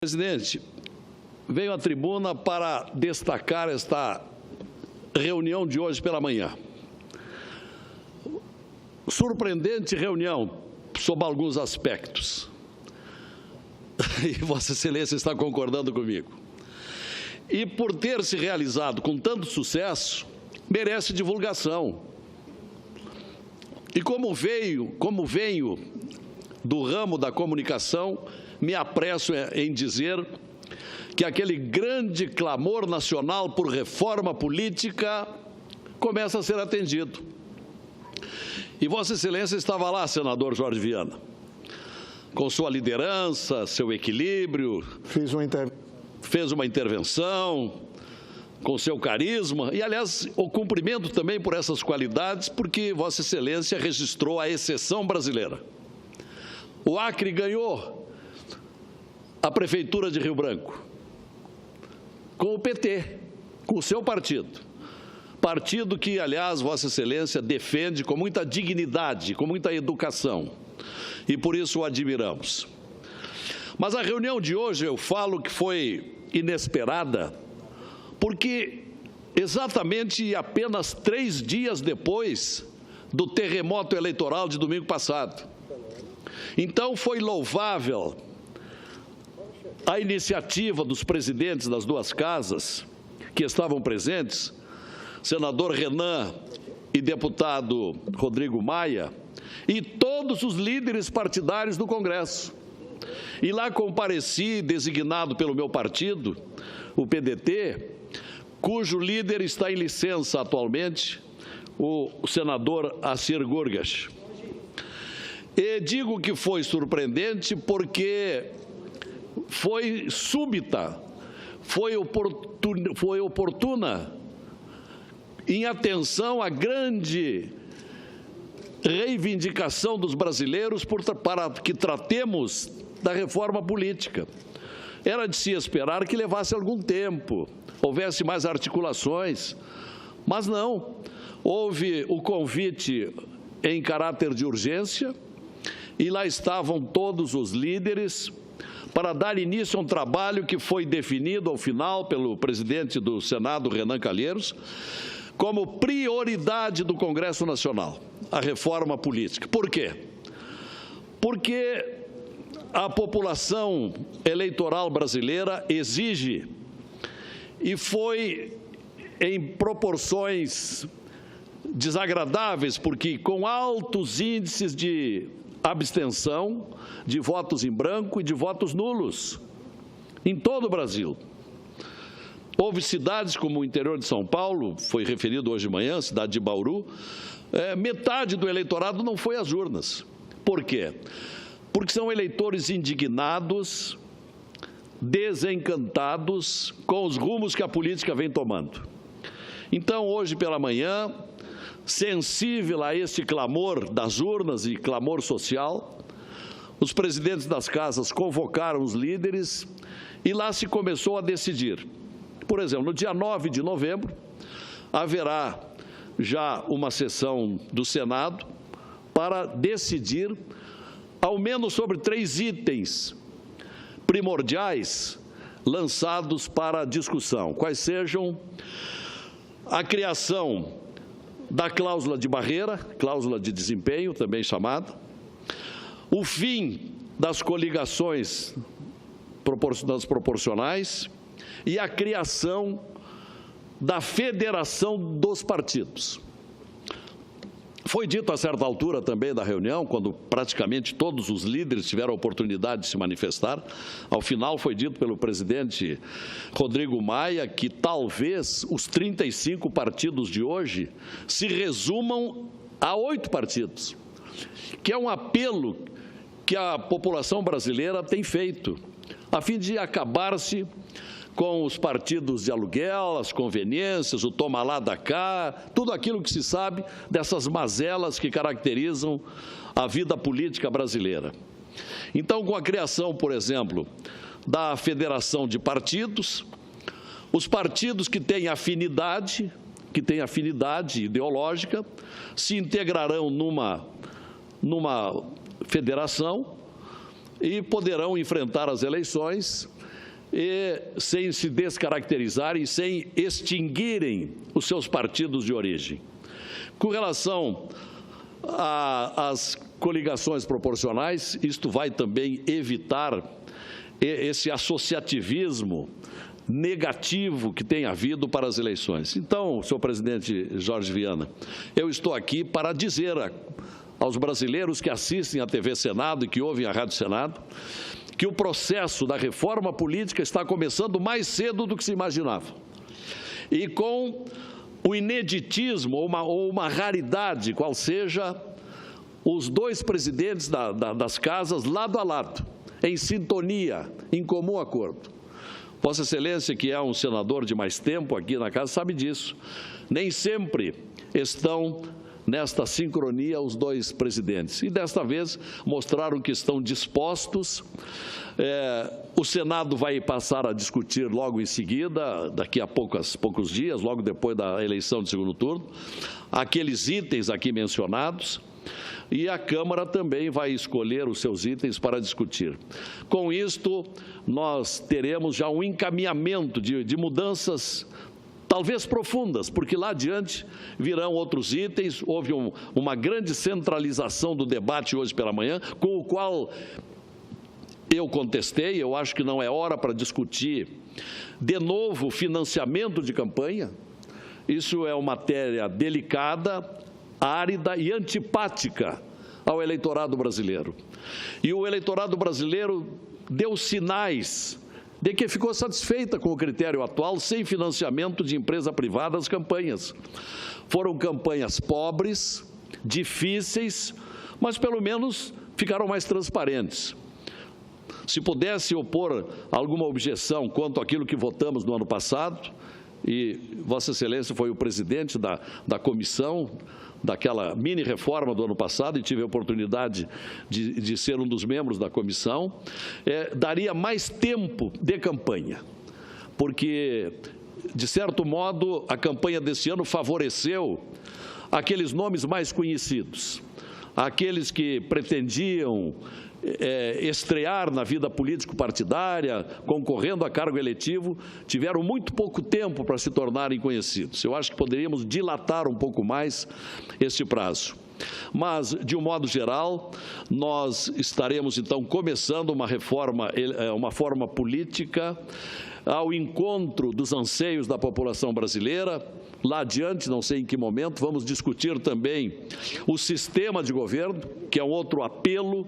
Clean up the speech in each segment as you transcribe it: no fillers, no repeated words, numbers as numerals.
Presidente, venho à tribuna para destacar esta reunião de hoje pela manhã. Surpreendente reunião, sob alguns aspectos. E Vossa Excelência está concordando comigo. E por ter se realizado com tanto sucesso, merece divulgação. E como venho do ramo da comunicação, me apresso em dizer que aquele grande clamor nacional por reforma política começa a ser atendido. E Vossa Excelência estava lá, senador Jorge Viana, com sua liderança, seu equilíbrio, fez uma intervenção, com seu carisma, e, aliás, o cumprimento também por essas qualidades, porque Vossa Excelência registrou a exceção brasileira. O Acre ganhou a Prefeitura de Rio Branco, com o PT, com o seu partido. Partido que, aliás, Vossa Excelência defende com muita dignidade, com muita educação, e por isso o admiramos. Mas a reunião de hoje, eu falo que foi inesperada, porque exatamente apenas 3 dias depois do terremoto eleitoral de domingo passado. Então, foi louvável a iniciativa dos presidentes das duas casas, que estavam presentes, senador Renan e deputado Rodrigo Maia, e todos os líderes partidários do Congresso. E lá compareci, designado pelo meu partido, o PDT, cujo líder está em licença atualmente, o senador Assir Gurgas. E digo que foi surpreendente porque foi súbita, foi oportuna, em atenção à grande reivindicação dos brasileiros para que tratemos da reforma política. Era de se esperar que levasse algum tempo, houvesse mais articulações, mas não. Houve o convite em caráter de urgência e lá estavam todos os líderes para dar início a um trabalho que foi definido ao final pelo presidente do Senado, Renan Calheiros, como prioridade do Congresso Nacional, a reforma política. Por quê? Porque a população eleitoral brasileira exige, e foi em proporções desagradáveis, porque com altos índices de abstenção, de votos em branco e de votos nulos, em todo o Brasil. Houve cidades como o interior de São Paulo, foi referido hoje de manhã, a cidade de Bauru, metade do eleitorado não foi às urnas. Por quê? Porque são eleitores indignados, desencantados com os rumos que a política vem tomando. Então, hoje pela manhã, sensível a esse clamor das urnas e clamor social, os presidentes das casas convocaram os líderes e lá se começou a decidir. Por exemplo, no dia 9 de novembro, haverá já uma sessão do Senado para decidir ao menos sobre 3 itens primordiais lançados para discussão, quais sejam a criação da cláusula de barreira, cláusula de desempenho, também chamada, o fim das coligações proporcionais e a criação da federação dos partidos. Foi dito a certa altura também da reunião, quando praticamente todos os líderes tiveram a oportunidade de se manifestar, ao final foi dito pelo presidente Rodrigo Maia que talvez os 35 partidos de hoje se resumam a 8 partidos, que é um apelo que a população brasileira tem feito, a fim de acabar-se com os partidos de aluguel, as conveniências, o toma lá da cá, tudo aquilo que se sabe dessas mazelas que caracterizam a vida política brasileira. Então, com a criação, por exemplo, da federação de partidos, os partidos que têm afinidade ideológica, se integrarão numa federação e poderão enfrentar as eleições e sem se descaracterizarem e sem extinguirem os seus partidos de origem. Com relação às coligações proporcionais, isto vai também evitar esse associativismo negativo que tem havido para as eleições. Então, senhor presidente Jorge Viana, eu estou aqui para dizer aos brasileiros que assistem à TV Senado e que ouvem a Rádio Senado que o processo da reforma política está começando mais cedo do que se imaginava. E com o ineditismo ou uma raridade, qual seja, os dois presidentes das casas lado a lado, em sintonia, em comum acordo. Vossa Excelência, que é um senador de mais tempo aqui na casa, sabe disso. Nem sempre estão nesta sincronia os dois presidentes. E desta vez mostraram que estão dispostos. O Senado vai passar a discutir logo em seguida, daqui a poucos dias, logo depois da eleição de segundo turno, aqueles itens aqui mencionados. E a Câmara também vai escolher os seus itens para discutir. Com isto, nós teremos já um encaminhamento de mudanças talvez profundas, porque lá adiante virão outros itens. Houve uma grande centralização do debate hoje pela manhã, com o qual eu contestei. Eu acho que não é hora para discutir de novo financiamento de campanha. Isso é uma matéria delicada, árida e antipática ao eleitorado brasileiro. E o eleitorado brasileiro deu sinais de que ficou satisfeita com o critério atual, sem financiamento de empresa privada às campanhas. Foram campanhas pobres, difíceis, mas pelo menos ficaram mais transparentes. Se pudesse opor alguma objeção quanto àquilo que votamos no ano passado, e Vossa Excelência foi o presidente da comissão daquela mini-reforma do ano passado, e tive a oportunidade de ser um dos membros da comissão, daria mais tempo de campanha, porque, de certo modo, a campanha desse ano favoreceu aqueles nomes mais conhecidos, aqueles que pretendiam estrear na vida político-partidária, concorrendo a cargo eletivo, tiveram muito pouco tempo para se tornarem conhecidos. Eu acho que poderíamos dilatar um pouco mais este prazo. Mas, de um modo geral, nós estaremos, então, começando uma forma política ao encontro dos anseios da população brasileira. Lá adiante, não sei em que momento, vamos discutir também o sistema de governo, que é um outro apelo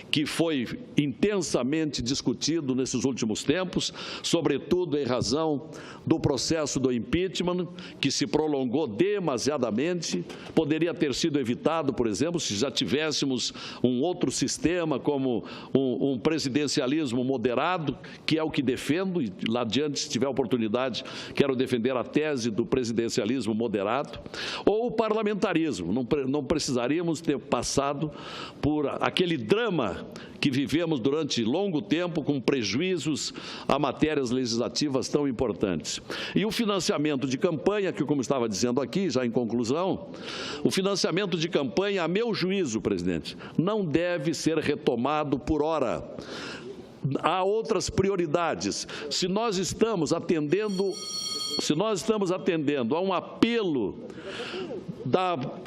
que foi intensamente discutido nesses últimos tempos, sobretudo em razão do processo do impeachment, que se prolongou demasiadamente. Poderia ter sido evitado, por exemplo, se já tivéssemos um outro sistema, como um presidencialismo moderado, que é o que defendo, e lá adiante, se tiver oportunidade, quero defender a tese do presidencialismo moderado, ou o parlamentarismo. Não precisaríamos ter passado por aquele drama que vivemos durante longo tempo, com prejuízos a matérias legislativas tão importantes. E o financiamento de campanha, que, como estava dizendo aqui, já em conclusão, o financiamento de campanha, a meu juízo, presidente, não deve ser retomado por hora. Há outras prioridades. Se nós estamos atendendo a um apelo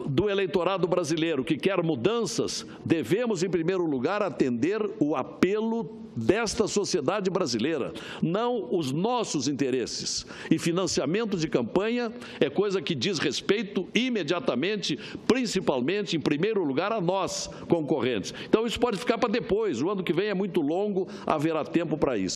do eleitorado brasileiro que quer mudanças, devemos, em primeiro lugar, atender o apelo desta sociedade brasileira, não os nossos interesses. E financiamento de campanha é coisa que diz respeito imediatamente, principalmente, em primeiro lugar, a nós, concorrentes. Então, isso pode ficar para depois. O ano que vem é muito longo, haverá tempo para isso.